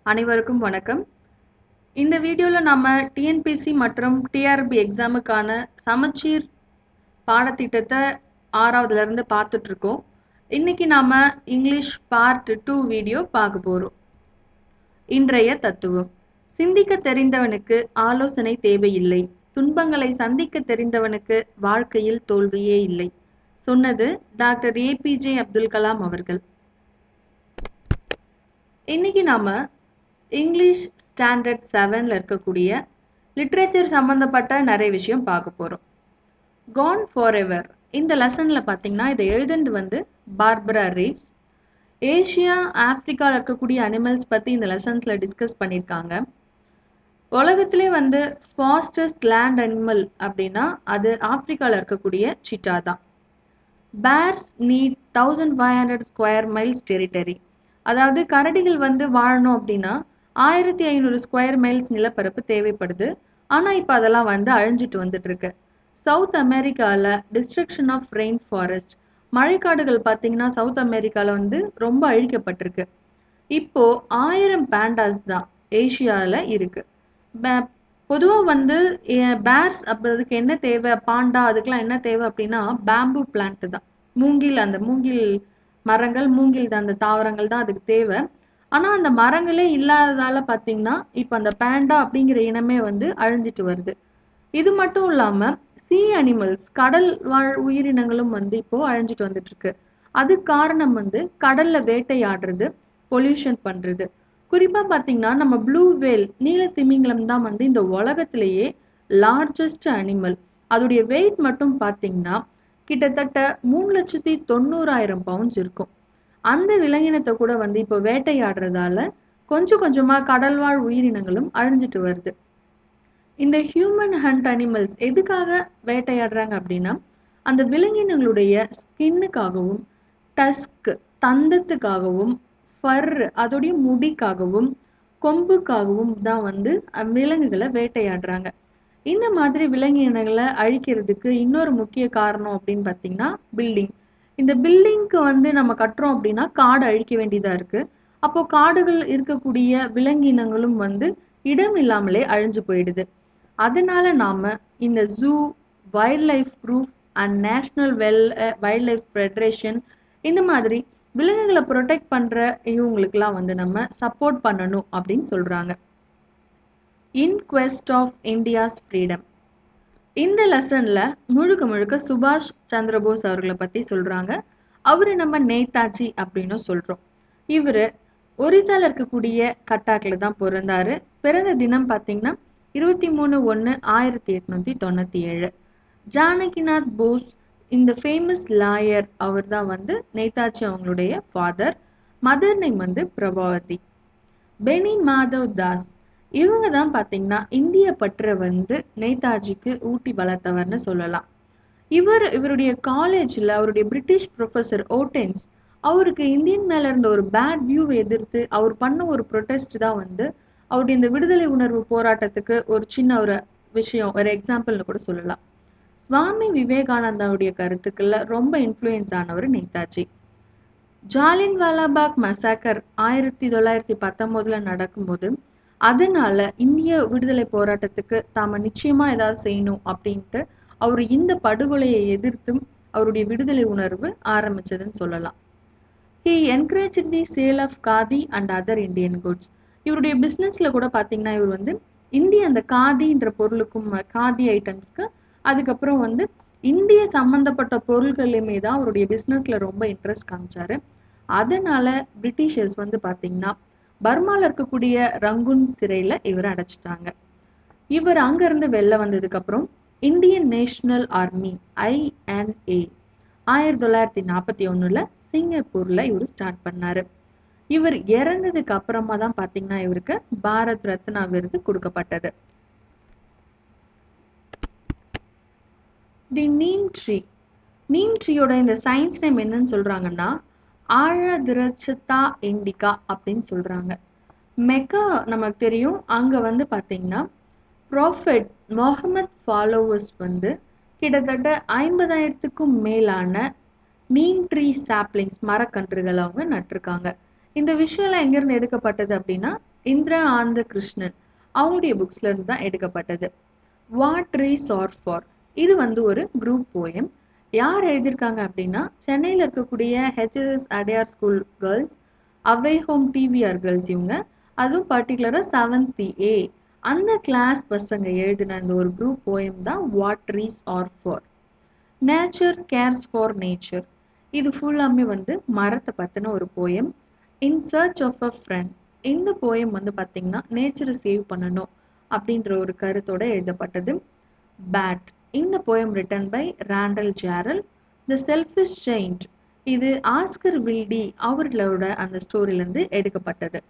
அனைவருக்கும் வணக்கம். இந்த வீடியோல நம்ம டிஎன்பிஎஸ்சி மற்றும் டிஆர்பி எக்ஸாமுக்கான சமச்சீர் பாடத்திட்டத்தை 6வதுல இருந்து பார்த்துட்டு இருக்கோம். இன்னைக்கு நாம இங்கிலீஷ் பார்ட் 2 வீடியோ பார்க்க போறோம். இன்றைய தத்துவம்: சிந்திக்க தெரிந்தவனுக்கு ஆலோசனை தேவையில்லை, துன்பங்களை சந்திக்க தெரிந்தவனுக்கு வாழ்க்கையில் தோல்வியே இல்லை. சொன்னது டாக்டர் ஏபிஜே அப்துல் கலாம் அவர்கள். இன்னைக்கு நாம இங்கிலீஷ் ஸ்டாண்டர்ட் 7ல இருக்கக்கூடிய லிட்ரேச்சர் சம்பந்தப்பட்ட நிறைய விஷயம் பார்க்க போறோம். கான் ஃபார் எவர் இந்த லெசன்ல பார்த்தீங்கன்னா இதை எழுதுனது பார்பரா ரீவ்ஸ். ஏஷியா ஆப்பிரிக்காவில் இருக்கக்கூடிய அனிமல்ஸ் பத்தி இந்த லெசன்ஸ்ல டிஸ்கஸ் பண்ணியிருக்காங்க. உலகத்திலே ஃபாஸ்டஸ்ட் லேண்ட் அனிமல் அப்படின்னா அது ஆப்பிரிக்காவில் இருக்கக்கூடிய சிட்டா தான். Bears need 1500 square miles territory. அதாவது கரடிகள் வாழணும் அப்படின்னா 1500 ஸ்கொயர் மைல்ஸ் நிலப்பரப்பு தேவைப்படுது. ஆனா இப்ப அதெல்லாம் அழிஞ்சிட்டு வந்துட்டு இருக்கு. சவுத் அமெரிக்கால டிஸ்ட்ரக்ஷன் ஆஃப் ரெயின் ஃபாரஸ்ட், மழைக்காடுகள் பார்த்தீங்கன்னா சவுத் அமெரிக்கால ரொம்ப அழிக்கப்பட்டிருக்கு. இப்போ 1000 பேண்டாஸ் தான் ஏஷியால இருக்கு. பொதுவா பேர்ஸ் அதுக்கு என்ன தேவை, பாண்டா அதுக்கெல்லாம் என்ன தேவை அப்படின்னா பேம்பு பிளான்ட் தான். மூங்கில் மரங்கள், அந்த தாவரங்கள் தான் அதுக்கு தேவை. ஆனா அந்த மரங்களே இல்லாததால பாத்தீங்கன்னா இப்ப அந்த பேண்டா அப்படிங்கிற இனமே அழிஞ்சிட்டு வருது. இது மட்டும் இல்லாம சீ அனிமல்ஸ், கடல் வாழ் உயிரினங்களும் இப்போ அழிஞ்சிட்டு வந்துட்டு இருக்கு. அது காரணம் கடல்ல வேட்டையாடுறது, பொல்யூஷன் பண்றது. குறிப்பா பாத்தீங்கன்னா நம்ம ப்ளூ வேல், நீல திமிங்கலம் தான் இந்த உலகத்திலேயே லார்ஜஸ்ட் அனிமல். அதோடைய வெயிட் மட்டும் பாத்தீங்கன்னா கிட்டத்தட்ட 3,90,000 பவுண்ட்ஸ் இருக்கும். அந்த விலங்கினத்தை கூட இப்போ வேட்டையாடுறதால கொஞ்சம் கொஞ்சமா கடல்வாழ் உயிரினங்களும் அழிஞ்சிட்டு வருது. இந்த ஹியூமன் ஹண்ட் அனிமல்ஸ் எதுக்காக வேட்டையாடுறாங்க அப்படின்னா அந்த விலங்கினங்களுடைய ஸ்கின்னுக்காகவும், டஸ்க் தந்தத்துக்காகவும், ஃபர் அதோடைய முடிக்காகவும், கொம்புக்காகவும் தான் விலங்குகளை வேட்டையாடுறாங்க. இந்த மாதிரி விலங்கினங்களை அழிக்கிறதுக்கு இன்னொரு முக்கிய காரணம் அப்படின்னு பார்த்தீங்கன்னா பில்டிங். இந்த பில்டிங்க்கு நம்ம கட்டுறோம் அப்படின்னா காடு அழிக்க வேண்டியதா இருக்கு. அப்போ காடுகள் இருக்கக்கூடிய விலங்கினங்களும் இடம் இல்லாமலே அழிஞ்சு போயிடுது. அதனால நாம இந்த zoo, wild life group and national wild life federation இந்த மாதிரி விலங்குகளை ப்ரொடெக்ட் பண்ற இவங்களுக்குலாம் நம்ம சப்போர்ட் பண்ணணும் அப்படின்னு சொல்றாங்க. இன் குவெஸ்ட் ஆஃப் இந்தியாஸ் ஃப்ரீடம். இந்த லெசன்ல முழுக்க சுபாஷ் சந்திரபோஸ் அவர்களை பத்தி சொல்றாங்க. அவரு நம்ம நேதாஜி அப்படின்னு சொல்றோம். இவரு ஒரிசால இருக்கக்கூடிய கட்டாக்ல தான் பிறந்தாரு. பிறந்த தினம் பாத்தீங்கன்னா 23/1/1897. ஜானகிநாத் போஸ் இந்த ஃபேமஸ் லாயர் அவர் தான் நேதாஜி அவங்களுடைய father. Mother name Prabhavati. Beni Madhav Das இவங்க தான் பாத்தீங்கன்னா இந்திய பற்ற நேதாஜிக்கு ஊட்டி வளர்த்தவர்னு சொல்லலாம். இவருடைய காலேஜ்ல அவருடைய பிரிட்டிஷ் ப்ரொஃபசர் ஓட்டென்ஸ் அவருக்கு இந்தியன் மேல இருந்த ஒரு பேட் வியூவை எதிர்த்து அவர் பண்ண ஒரு ப்ரொடெஸ்ட் தான் அவருடைய இந்த விடுதலை உணர்வு போராட்டத்துக்கு ஒரு சின்ன ஒரு விஷயம், ஒரு எக்ஸாம்பிள்னு கூட சொல்லலாம். சுவாமி விவேகானந்தாவுடைய கருத்துக்கள்ல ரொம்ப இன்ஃப்ளூயன்ஸ் ஆனவர் நேதாஜி. ஜாலியன் வாலாபாக் மசாக்கர் 1919 நடக்கும்போது அதனால இந்திய விடுதலை போராட்டத்துக்கு தாம நிச்சயமா ஏதாவது செய்யணும் அப்படின்ட்டு அவர் இந்த படுகொலையை எதிர்த்தும் அவருடைய விடுதலை உணர்வு ஆரம்பிச்சதுன்னு சொல்லலாம். He encouraged the sale of khadi and other Indian goods. இவருடைய பிசினஸ்ல கூட பாத்தீங்கன்னா இவர் இந்திய அந்த காதின்ற பொருளுக்கும், காதி ஐட்டம்ஸ்க்கு, அதுக்கப்புறம் இந்திய சம்பந்தப்பட்ட பொருள்களுமே தான் அவருடைய பிசினஸ்ல ரொம்ப இன்ட்ரெஸ்ட் காமிச்சாரு. அதனால பிரிட்டிஷர்ஸ் பாத்தீங்கன்னா பர்மால இருக்கக்கூடிய ரங்கூன் சிறையில இவரை அடைச்சிட்டாங்க. இவர் அங்க இருந்து வெளில வந்ததுக்கு அப்புறம் இந்தியன் நேஷனல் ஆர்மி INA 1941 சிங்கப்பூர்ல இவர் ஸ்டார்ட் பண்ணாரு. இவர் இறந்ததுக்கு அப்புறமா தான் பாத்தீங்கன்னா இவருக்கு பாரத் ரத்னா விருது கொடுக்கப்பட்டது. தி நீம் ட்ரீ. நீம் ட்ரீயோட இந்த சயின்ஸ் நேம் என்னன்னு சொல்றாங்கன்னா ஆழதிரட்சதா இண்டிகா அப்படின்னு சொல்றாங்க. மெக்கா நமக்கு தெரியும். அங்க பாத்தீங்கன்னா ப்ராஃபெட் முகமது ஃபாலோவர்ஸ் கிட்டத்தட்ட 50,000க்கும் மேலான நீம் ட்ரீ சாப்லிங்ஸ், மரக்கன்றுகள் அவங்க நட்டிருக்காங்க. இந்த விஷயம்லாம் எங்கிருந்து எடுக்கப்பட்டது அப்படின்னா இந்திரா ஆனந்த கிருஷ்ணன் அவங்களுடைய புக்ஸ்ல இருந்து தான் எடுக்கப்பட்டது. வாட் ட்ரீஸ் ஆர் ஃபார், இது வந்து ஒரு குரூப் போயம். யார் எழுதியிருக்காங்க அப்படின்னா சென்னையில் இருக்கக்கூடிய ஹெச்எஸ் அடையார் ஸ்கூல் கேர்ள்ஸ், அவை ஹோம் டிவிஆர் கேர்ள்ஸ் இவங்க, அதுவும் பர்டிகுலராக 7th A அந்த கிளாஸ் பசங்க எழுதின அந்த ஒரு குரூப் போயம் தான் what trees are for. Nature cares for nature, இது ஃபுல்லாமே வந்து மரத்தை பற்றின ஒரு poem. In search of a friend, இந்த போயம் வந்து பார்த்தீங்கன்னா நேச்சரை சேவ் பண்ணணும் அப்படின்ற ஒரு கருத்தோட எழுதப்பட்டது. பேட், இந்த poem written by Randall Jarrell. The selfish saint, இது ஆஸ்கர் வில்டி அவர்களோட அந்த ஸ்டோரியிலேருந்து எடுக்கப்பட்டது.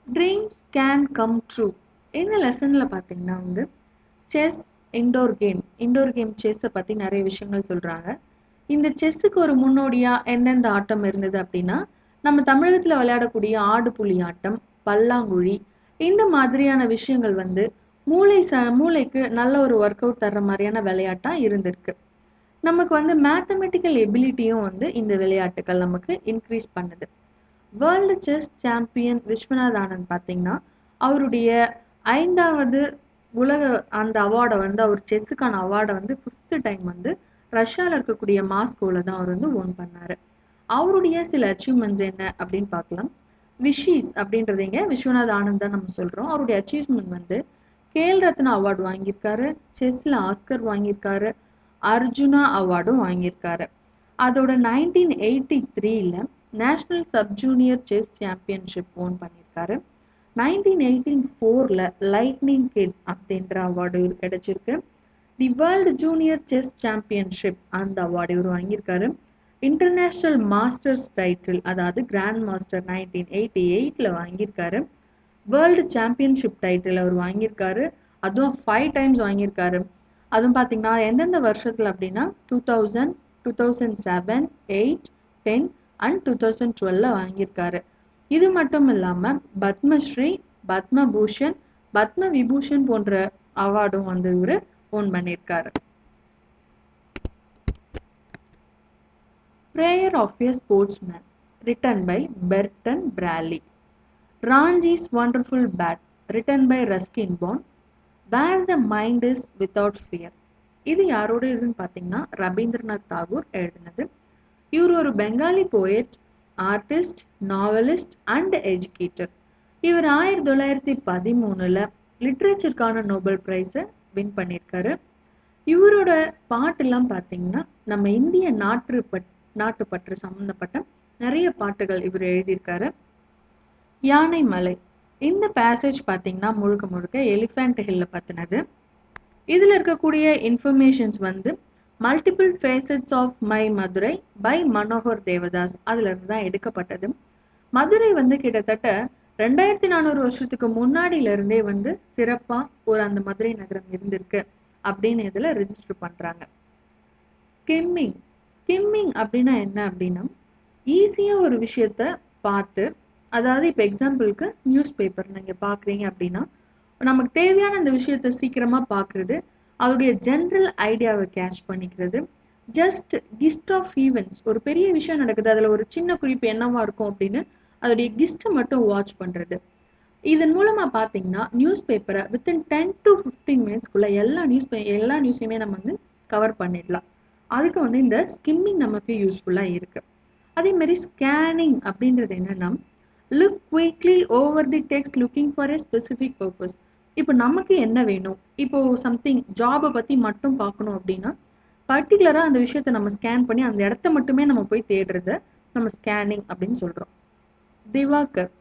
ட்ரீம்ஸ் கேன் கம் ட்ரூ, இந்த லெசனில் பார்த்தீங்கன்னா வந்து செஸ் இண்டோர் கேம் செஸ்ஸை பற்றி நிறைய விஷயங்கள் சொல்கிறாங்க. இந்த செஸ்ஸுக்கு ஒரு முன்னோடியாக எந்தெந்த ஆட்டம் இருந்தது அப்படின்னா நம்ம தமிழகத்தில் விளையாடக்கூடிய ஆடு புலி ஆட்டம், பல்லாங்குழி, இந்த மாதிரியான விஷயங்கள் வந்து மூளைக்கு நல்ல ஒரு ஒர்க் அவுட் தர்ற மாதிரியான விளையாட்டாக இருந்திருக்கு. நமக்கு வந்து மேத்தமெட்டிக்கல் எபிலிட்டியும் வந்து இந்த விளையாட்டுகள் நமக்கு இன்க்ரீஸ் பண்ணுது. World chess champion Viswanath Anand பார்த்தீங்கன்னா அவருடைய 5வது உலக அந்த அவார்டை வந்து அவர் செஸ்ஸுக்கான அவார்டை வந்து 5th டைம் வந்து ரஷ்யாவில் இருக்கக்கூடிய மாஸ்கோவில் தான் அவர் வந்து ஓன் பண்ணார். அவருடைய சில அச்சீவ்மெண்ட்ஸ் என்ன அப்படின்னு பார்க்கலாம். விஷீஸ் அப்படின்றதைங்க விஸ்வநாத் ஆனந்த் தான் நம்ம சொல்கிறோம். அவருடைய அச்சீவ்மெண்ட் வந்து கேல் ரத்னா அவார்டு வாங்கியிருக்காரு, செஸ்ஸில் ஆஸ்கர் வாங்கியிருக்காரு, அர்ஜுனா அவார்டும் வாங்கியிருக்காரு. அதோட 1983 national sub junior chess championship own பண்ணியிருக்காரு. 1984 லைட்னிங் கிட் அப்படின்ற அவார்டு இவர் கிடைச்சிருக்கு. The world junior chess championship அந்த அவார்டு இவர் வாங்கியிருக்காரு. இன்டர்நேஷ்னல் மாஸ்டர்ஸ் டைட்டில், அதாவது கிராண்ட் மாஸ்டர் 1988 வாங்கியிருக்காரு. வேர்ல்டு சாம்பியன்ஷிப் டைட்டில் அவர் வாங்கியிருக்காரு, அதுவும் 5 டைம்ஸ் வாங்கியிருக்காரு. அதுவும் பார்த்தீங்கன்னா எந்தெந்த வருஷத்தில் அப்படின்னா 2000, 2007, 8, 10 அண்ட் 2012 வாங்கியிருக்காரு. இது மட்டும் இல்லாமல் பத்மஸ்ரீ, பத்மபூஷன், பத்ம விபூஷன் போன்ற அவார்டும் வந்து இவர் ஓன் பண்ணியிருக்காரு. Prayer of a sportsman written by Berton Braley. ராஞ்சிஸ் wonderful bat written by Ruskin Bond. Where the mind is without fear, இது யாரோட இதுன்னு பார்த்தீங்கன்னா ரவீந்திரநாத் தாகூர் எழுதினது. இவர் ஒரு Bengali poet, artist, novelist and educator. இவர் 1913 லிட்ரேச்சருக்கான நோபல் பிரைஸை வின் பண்ணியிருக்காரு. இவரோட பாட்டெல்லாம் பார்த்தீங்கன்னா நம்ம இந்திய நாட்டுப்பற்று சம்மந்தப்பட்ட நிறைய பாட்டுகள் இவர் எழுதியிருக்காரு. யானை மலை, இந்த பேசேஜ் பார்த்தீங்கன்னா முழுக்க முழுக்க எலிஃபண்ட் ஹில்ல பற்றினது. இதில் இருக்கக்கூடிய இன்ஃபர்மேஷன்ஸ் வந்து multiple facets of my Madurai by Manohar Devadoss அதிலிருந்து தான் எடுக்கப்பட்டது. மதுரை வந்து கிட்டத்தட்ட 2400 வருஷத்துக்கு முன்னாடியிலிருந்தே வந்து சிறப்பாக ஒரு அந்த மதுரை நகரம் இருந்திருக்கு அப்படின்னு இதில் ரெஜிஸ்டர் பண்ணுறாங்க. ஸ்கிம்மிங் அப்படின்னா என்ன அப்படின்னா ஈஸியாக ஒரு விஷயத்த பார்த்து, அதாவது இப்போ எக்ஸாம்பிளுக்கு நியூஸ் பேப்பர் நீங்கள் பார்க்குறீங்க அப்படின்னா நமக்கு தேவையான அந்த விஷயத்த சீக்கிரமாக பார்க்குறது, அதோடைய ஜென்ரல் ஐடியாவை கேட்ச் பண்ணிக்கிறது, ஜஸ்ட் கிஸ்ட் ஆஃப் ஈவெண்ட்ஸ், ஒரு பெரிய விஷயம் நடக்குது அதில் ஒரு சின்ன குறிப்பு என்னவா இருக்கும் அப்படின்னு அதோடைய கிஸ்ட்டை மட்டும் வாட்ச் பண்ணுறது. இதன் மூலமாக பார்த்தீங்கன்னா நியூஸ் பேப்பரை வித்தின் 10 to 15 மினிட்ஸ்க்குள்ளே எல்லா நியூஸையுமே நம்ம வந்து கவர் பண்ணிடலாம். அதுக்கு வந்து இந்த ஸ்கிம்மிங் நமக்கு யூஸ்ஃபுல்லாக இருக்குது. அதேமாதிரி ஸ்கேனிங் அப்படின்றது என்னென்னா look quickly over the text looking for a specific purpose. இப்போ நமக்கு என்ன வேணும், இப்போ சம்திங் ஜாபை பற்றி மட்டும் பார்க்கணும் அப்படின்னா பர்டிகுலராக அந்த விஷயத்தை நம்ம ஸ்கேன் பண்ணி அந்த இடத்த மட்டுமே நம்ம போய் தேடுறத நம்ம ஸ்கேனிங் அப்படின்னு சொல்கிறோம். திவாகர்,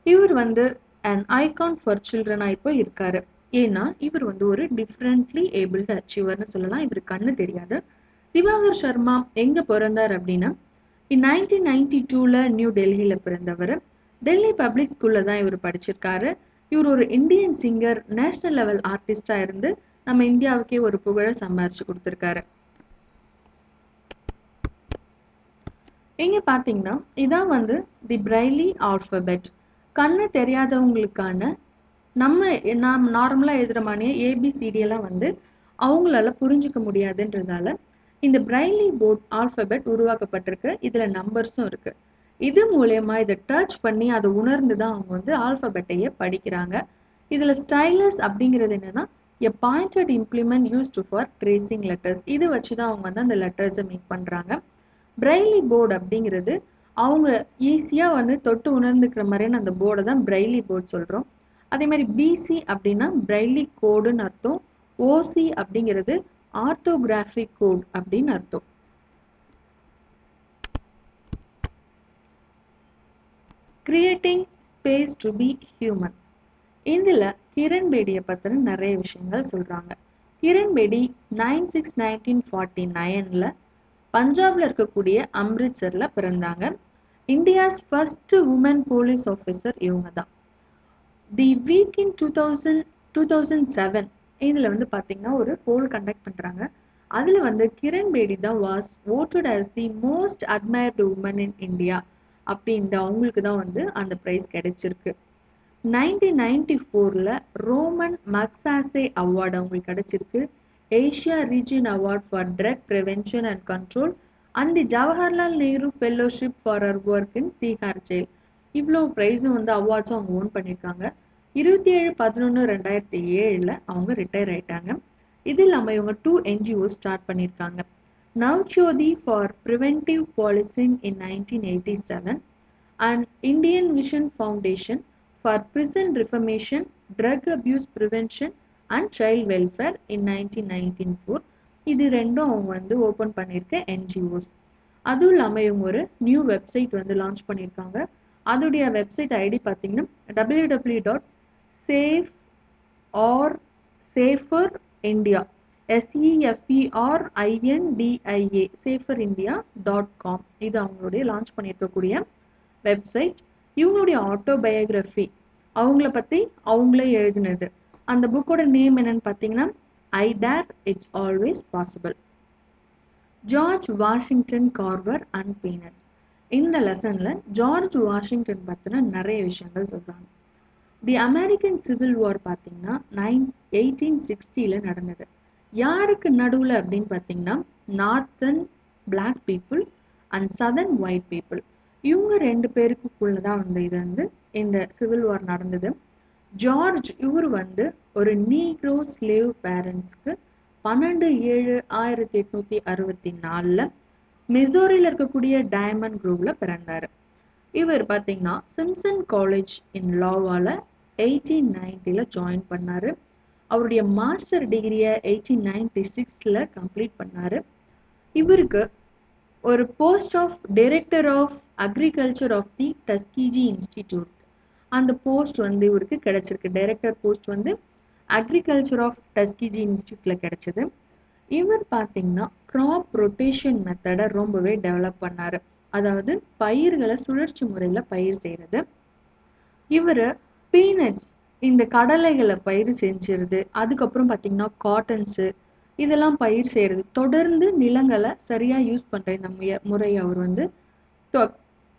இவர் வந்து அன் ஐகான் ஃபார் சில்ட்ரனாக இப்போ இருக்காரு. ஏன்னா இவர் வந்து ஒரு டிஃப்ரெண்ட்லி ஏபிள்டு அச்சீவர்னு சொல்லலாம். இவர் கண்ணு தெரியாது. திவாகர் சர்மா எங்கே பிறந்தார் அப்படின்னா 1992 நியூ டெல்லியில் பிறந்தவர். டெல்லி பப்ளிக் ஸ்கூலில் தான் இவர் படிச்சிருக்காரு. இவர் ஒரு இந்தியன் சிங்கர், நேஷனல் லெவல் ஆர்டிஸ்டாக இருந்து நம்ம இந்தியாவுக்கே ஒரு புகழை சம்பாரிச்சு கொடுத்துருக்காரு. இங்கே பார்த்தீங்கன்னா இதான் வந்து தி பிரைலி ஆல்ஃபபெட். கண்ணு தெரியாதவங்களுக்கான நாம் நார்மலாக எழுதுகிற மாதிரியே ஏபிசிடியெல்லாம் வந்து அவங்களால புரிஞ்சுக்க முடியாதுன்றதால இந்த பிரைலி போர்ட் ஆல்ஃபபெட் உருவாக்கப்பட்டிருக்கு. இதில் நம்பர்ஸும் இருக்குது. இது மூலயமா இதை டச் பண்ணி அதை உணர்ந்து தான் அவங்க வந்து ஆல்பபெட்டையே படிக்கிறாங்க. இதுல ஸ்டைலஸ் அப்படிங்கிறது என்னன்னா a pointed implement used for tracing letters. இது வச்சு தான் அவங்க வந்து அந்த லெட்டர்ஸை மேக் பண்றாங்க. பிரெய்லி போர்டு அப்படிங்கிறது அவங்க ஈஸியா வந்து தொட்டு உணர்ந்துக்கிற மாதிரியான அந்த போர்டை தான் பிரெய்லி போர்டு சொல்றோம். அதே மாதிரி பிசி அப்படின்னா பிரெய்லி கோடுன்னு அர்த்தம். ஓசி அப்படிங்கிறது ஆர்த்தோகிராஃபிக் கோட் அப்படின்னு அர்த்தம். Creating space to be human. இதுல கிரண் பேடியை பத்தின நிறைய விஷயங்கள் சொல்றாங்க. கிரண் பேடி 9/6/1949ல பஞ்சாப்ல இருக்கக்கூடிய அம்ரித்சர்ல பிறந்தாங்க. India's first woman police officer இவங்க தான். தி வீக் இன் 2007 இதுல வந்து பாத்தீங்கன்னா ஒரு போல் கண்டக்ட் பண்றாங்க. அதுல வந்து கிரண் பேடி தான் was voted as the most admired woman in India அப்படின்ற அவங்களுக்கு தான் வந்து அந்த பிரைஸ் கிடைச்சிருக்கு. 1994ல ரோமன் மக்சாசே அவார்டு அவங்களுக்கு கிடைச்சிருக்கு. Asia region award for drug prevention and control and the Jawaharlal Nehru fellowship for அவர் ஒர்க் இன் தீஹார் ஜெயில். இவ்வளோ ப்ரைஸும் வந்து அவார்ட்ஸும் அவங்க ஓன் பண்ணியிருக்காங்க. 27/11/2007 அவங்க ரிட்டையர் ஆயிட்டாங்க. இது இல்லாமல் இவங்க 2 NGOs ஸ்டார்ட் பண்ணியிருக்காங்க. Navjyoti for preventive policing in 1987 and Indian vision foundation for prison reformation, drug abuse prevention and child welfare in 1994. இது ரெண்டும் அவங்க வந்து ஓப்பன் பண்ணியிருக்க NGOs. அதுவும் இல்லாமல் இவங்க ஒரு நியூ வெப்சைட் வந்து லான்ச் பண்ணியிருக்காங்க. அதோடைய வெப்சைட் ஐடி பார்த்தீங்கன்னா www.safer-india SEFERINDIA.com. இது அவங்களுடைய லான்ச் பண்ணியிருக்கக்கூடிய வெப்சைட். இவங்களுடைய ஆட்டோபயோகிராஃபி அவங்கள பற்றி அவங்களே எழுதினது. அந்த புக்கோட நேம் என்னன்னு பார்த்தீங்கன்னா I dare it's always possible. George Washington Carver and peanuts. இந்த லெசனில் ஜார்ஜ் வாஷிங்டன் பற்றின நிறைய விஷயங்கள் சொல்கிறாங்க. தி அமெரிக்கன் சிவில் வார் பார்த்தீங்கன்னா 1860ல நடந்தது. யாருக்கு நடுவில் அப்படின்னு பார்த்தீங்கன்னா northern black people and southern white people. இவங்க 2 பேருக்குள்ள தான் வந்து இது வந்து இந்த சிவில் வார் நடந்தது. ஜார்ஜ் இவர் வந்து ஒரு நீக்ரோ ஸ்லேவ் பேரண்ட்ஸ்க்கு 12/7/1864 மிசோரியில் இருக்கக்கூடிய டைமண்ட் குரூவ்ல பிறந்தாரு. இவர் பார்த்தீங்கன்னா சிம்சன் காலேஜ் இன் லாவால 1890ல ஜாயின் பண்ணாரு. அவருடைய மாஸ்டர் டிகிரியை 1896ல கம்ப்ளீட் பண்ணாரு. இவருக்கு ஒரு post of director of agriculture of the Tuskegee institute அந்த போஸ்ட் வந்து இவருக்கு கிடைச்சிருக்கு. டைரக்டர் போஸ்ட் வந்து அக்ரிகல்ச்சர் ஆஃப் டஸ்கீஜி இன்ஸ்டிடியூட்ல கிடைச்சது. இவர் பார்த்தீங்கன்னா கிராப் ரொட்டேஷன் மெத்தடை ரொம்பவே டெவலப் பண்ணாரு. அதாவது பயிர்களை சுழற்சி முறையில் பயிர் செய்கிறது. இவர் பீனட்ஸ் இந்த கடலைகளை பயிர் செஞ்சிருது. அதுக்கப்புறம் பார்த்தீங்கன்னா காட்டன்ஸு இதெல்லாம் பயிர் செய்கிறது. தொடர்ந்து நிலங்களை சரியாக யூஸ் பண்ணுற இந்த முறையை அவர் வந்து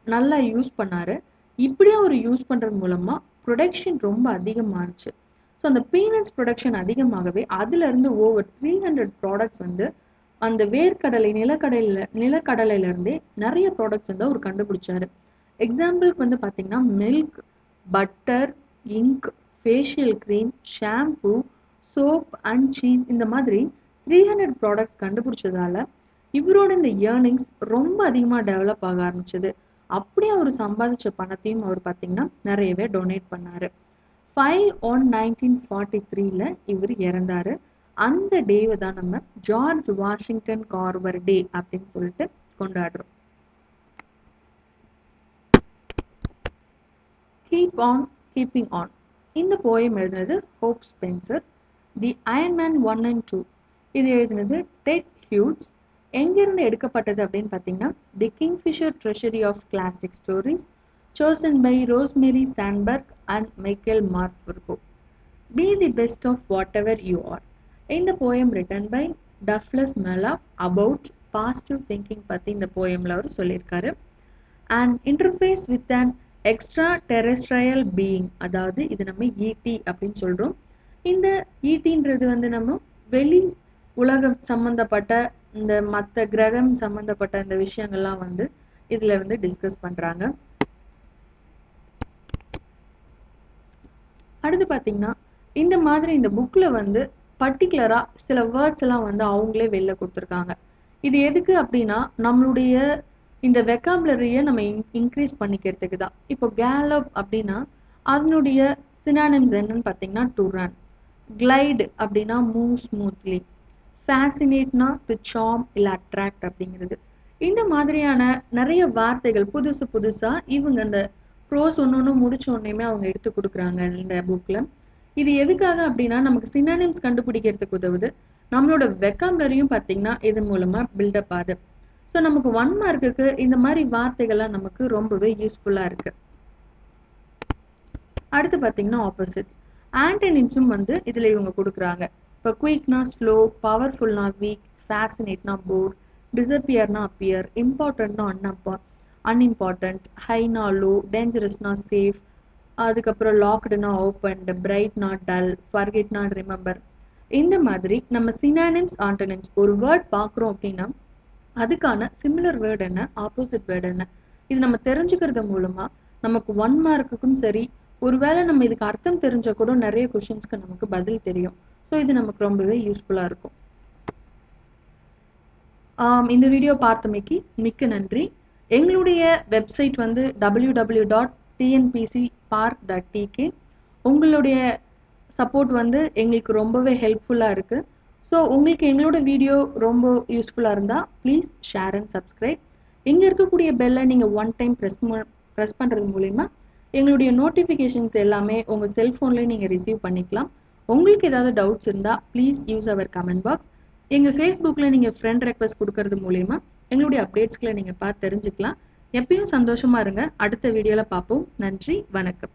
நல்லா யூஸ் பண்ணார். இப்படி அவர் யூஸ் பண்ணுறது மூலமாக ப்ரொடக்ஷன் ரொம்ப அதிகமாகிடுச்சு. ஸோ அந்த பீனட்ஸ் ப்ரொடக்ஷன் அதிகமாகவே அதுலேருந்து ஓவர் 300 ப்ராடக்ட்ஸ் வந்து அந்த வேர்க்கடலை நிலக்கடலையிலேருந்தே நிறைய ப்ராடக்ட்ஸ் வந்து அவர் கண்டுபிடிச்சாரு. எக்ஸாம்பிளுக்கு வந்து பார்த்தீங்கன்னா milk, butter, ink, facial cream, shampoo, soap and cheese இந்த மாதிரி 300 ப்ராடக்ட்ஸ் கண்டுபிடிச்சதால இவரோட இந்த ஏர்னிங்ஸ் ரொம்ப அதிகமாக டெவலப் ஆக ஆரம்பிச்சது. அப்படியே அவர் சம்பாதிச்ச பணத்தையும் அவர் பார்த்தீங்கன்னா நிறையவே டொனேட் பண்ணாரு. 5/1/1943ல இவர் இறந்தாரு. அந்த டேவை தான் நம்ம ஜார்ஜ் வாஷிங்டன் கார்வர் டே அப்படின்னு சொல்லிட்டு கொண்டாடுறோம். Keep on keeping on. இந்த போயம் எழுதினது hope Spencer. The Iron Man 1 and 2 இது எழுதினது டெட் ஹியூட்ஸ். எங்கிருந்து எடுக்கப்பட்டது அப்படின்னு பார்த்தீங்கன்னா the Kingfisher treasury of classic stories chosen by Rosemary Sandberg and Michael Marfurgo. Be the best of whatever you are. இந்த poem written by Douglas Malloy about positive thinking பற்றி இந்த போயமில் அவர் சொல்லியிருக்காரு. And interface with an extraterrestrial being, அதாவது இது நம்ம ED அப்படின்னு சொல்கிறோம். இந்த ஈடின்றது வந்து நம்ம வெளி உலகம் சம்மந்தப்பட்ட இந்த மற்ற கிரகம் சம்மந்தப்பட்ட இந்த விஷயங்கள்லாம் வந்து இதில் வந்து டிஸ்கஸ் பண்ணுறாங்க. அடுத்து பார்த்தீங்கன்னா இந்த மாதிரி இந்த புக்கில் வந்து பர்டிகுலராக சில வேர்ட்ஸ் எல்லாம் வந்து அவங்களே வெளில கொடுத்துருக்காங்க. இது எதுக்கு அப்படின்னா நம்மளுடைய இந்த வெக்காபுலரியை நம்ம இன்க்ரீஸ் பண்ணிக்கிறதுக்கு தான். இப்போ கேலப் அப்படின்னா அதனுடைய சினானிம்ஸ் என்னன்னு பார்த்தீங்கன்னா டு ரன், கிளைடு அப்படின்னா மூவ் ஸ்மூத்லி, ஃபேசினேட்னா டு சார்ம் இல்லை அட்ராக்ட் அப்படிங்கிறது. இந்த மாதிரியான நிறைய வார்த்தைகள் புதுசு புதுசாக இவங்க அந்த ப்ரோஸ் ஒன்று முடிச்ச உடனேயுமே அவங்க எடுத்து கொடுக்குறாங்க இந்த புக்கில். இது எதுக்காக அப்படின்னா நமக்கு சினானிம்ஸ் கண்டுபிடிக்கிறதுக்கு உதவுது. நம்மளோட வெக்காபுலரியும் பார்த்தீங்கன்னா இதன் மூலமாக பில்டப் ஆகுது. ஸோ நமக்கு 1 மார்க்குக்கு இந்த மாதிரி வார்த்தைகள்லாம் நமக்கு ரொம்பவே யூஸ்ஃபுல்லாக இருக்குது. அடுத்து பார்த்தீங்கன்னா ஆப்போசிட்ஸ், ஆன்டனிம்ஸும் வந்து இதில் இவங்க கொடுக்குறாங்க. இப்போ குயிக்னா ஸ்லோ, பவர்ஃபுல்னா வீக், ஃபேசினேட்னா போர், டிஸப்பியர்னா அப்பியர், இம்பார்ட்டன்ட்னா அன்இம்பார்ட்டன்ட், ஹைனா லோ, டேஞ்சரஸ்னா சேஃப், அதுக்கப்புறம் லாக்டுனா ஓப்பன், பிரைட்னா டல், ஃபர்கெட்னா ரிமெம்பர். இந்த மாதிரி நம்ம சினானிம்ஸ் ஆன்டனிம்ஸ் ஒரு வேர்ட் பார்க்குறோம் அப்படின்னா அதுக்கான சிமிலர் வேர்டு என்ன, ஆப்போசிட் வேர்டு என்ன, இது நம்ம தெரிஞ்சுக்கிறது மூலமா நமக்கு 1 மார்க்குக்கும் சரி, ஒருவேளை நம்ம இதுக்கு அர்த்தம் தெரிஞ்ச கூட நிறைய கொஷின்ஸ்க்கு நமக்கு பதில் தெரியும். ஸோ இது நமக்கு ரொம்பவே யூஸ்ஃபுல்லாக இருக்கும். இந்த வீடியோ பார்த்தமைக்கு மிக்க நன்றி. எங்களுடைய வெப்சைட் வந்து www.tnpcpark.tk. உங்களுடைய சப்போர்ட் வந்து எங்களுக்கு ரொம்பவே ஹெல்ப்ஃபுல்லாக இருக்குது. ஸோ உங்களுக்கு எங்களோட வீடியோ ரொம்ப யூஸ்ஃபுல்லாக இருந்தால் ப்ளீஸ் ஷேர் அண்ட் சப்ஸ்கிரைப். இங்கே இருக்கக்கூடிய பெல்லை நீங்கள் 1 டைம் ப்ரெஸ் பண்ணுறது மூலிமா எங்களுடைய நோட்டிஃபிகேஷன்ஸ் எல்லாமே உங்கள் செல்ஃபோன்லேயே நீங்கள் ரிசீவ் பண்ணிக்கலாம். உங்களுக்கு ஏதாவது டவுட்ஸ் இருந்தால் please use our comment box. எங்கள் ஃபேஸ்புக்கில் நீங்கள் ஃப்ரெண்ட் ரெக்வஸ்ட் கொடுக்கறது மூலிமா எங்களுடைய அப்டேட்ஸ்களை நீங்கள் பார்த்து தெரிஞ்சுக்கலாம். எப்பயும் சந்தோஷமாக இருங்க. அடுத்த வீடியோவில் பார்ப்போம். நன்றி, வணக்கம்.